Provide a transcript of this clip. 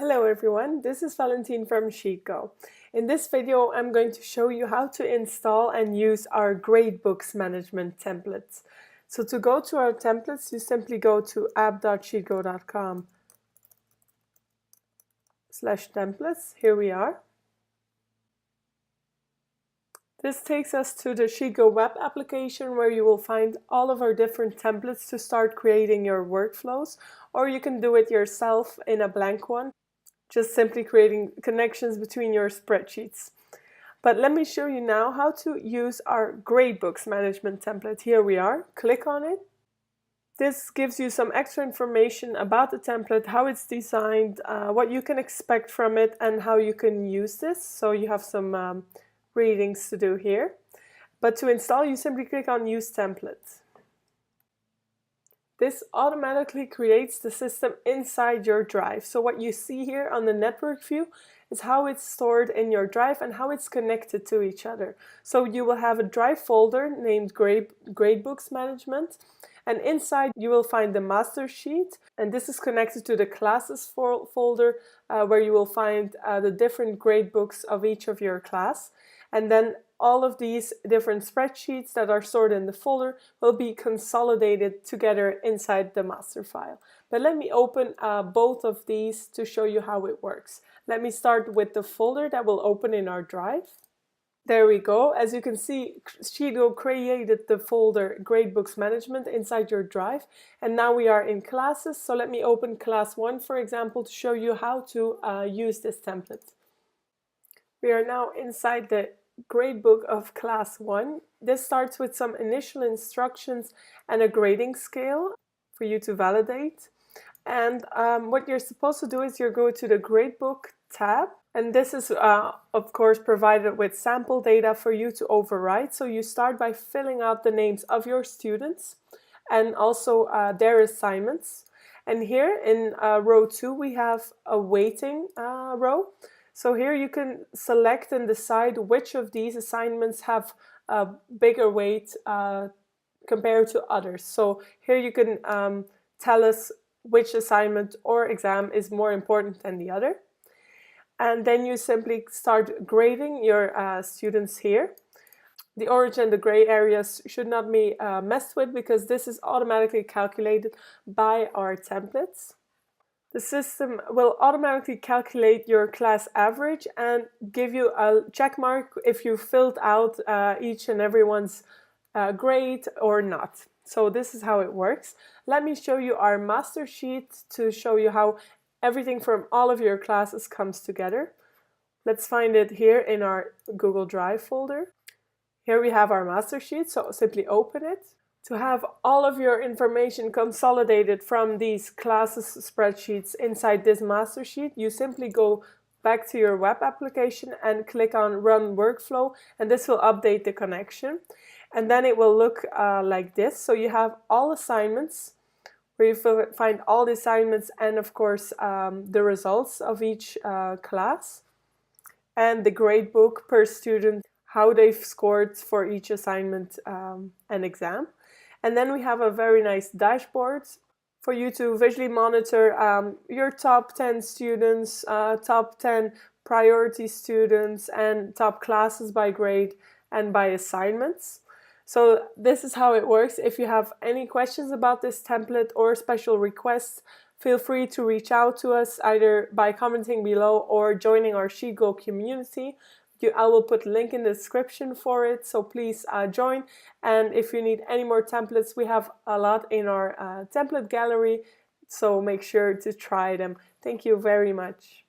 Hello everyone, this is Valentine from SheetGo. In this video I'm going to show you how to install and use our Gradebooks management templates. So to go to our templates, you simply go to app.sheetgo.com/templates. Here we are. This takes us to the SheetGo web application where you will find all of our different templates to start creating your workflows, or you can do it yourself in a blank one, just simply creating connections between your spreadsheets. But let me show you now how to use our Gradebooks management template. Here we are. Click on it. This gives you some extra information about the template, how it's designed, what you can expect from it, and how you can use this. So you have some readings to do here. But to install, you simply click on Use Template. This automatically creates the system inside your drive. So what you see here on the network view is how it's stored in your drive and how it's connected to each other. So you will have a drive folder named Gradebooks Management, and inside you will find the master sheet, and this is connected to the classes folder where you will find the different gradebooks of each of your class. And then all of these different spreadsheets that are stored in the folder will be consolidated together inside the master file. But let me open both of these to show you how it works. Let me start with the folder that will open in our drive. There we go. As you can see, SheetGo created the folder Gradebooks Management inside your drive, and now we are in classes. So let me open class 1, for example, to show you how to use this template. We are now inside the gradebook of class 1. This starts with some initial instructions and a grading scale for you to validate. And what you're supposed to do is you go to the Gradebook tab, and this is of course provided with sample data for you to override. So you start by filling out the names of your students and also their assignments. And here in row 2 we have a weighting row. So here you can select and decide which of these assignments have a bigger weight compared to others. So here you can tell us which assignment or exam is more important than the other. And then you simply start grading your students here. The orange and the gray areas should not be messed with because this is automatically calculated by our templates. The system will automatically calculate your class average and give you a check mark if you filled out each and everyone's grade or not. So this is how it works. Let me show you our master sheet to show you how everything from all of your classes comes together. Let's find it here in our Google Drive folder. Here we have our master sheet, so simply open it. To have all of your information consolidated from these classes spreadsheets inside this master sheet, you simply go back to your web application and click on Run Workflow, and this will update the connection. And then it will look like this. So you have all assignments, where you find all the assignments and of course the results of each class, and the gradebook per student, how they've scored for each assignment and exam. And then we have a very nice dashboard for you to visually monitor your top 10 students, top 10 priority students, and top classes by grade and by assignments. So this is how it works. If you have any questions about this template or special requests, feel free to reach out to us either by commenting below or joining our SheetGo community. I will put a link in the description for it, so please join. And if you need any more templates, we have a lot in our template gallery, so make sure to try them. Thank you very much.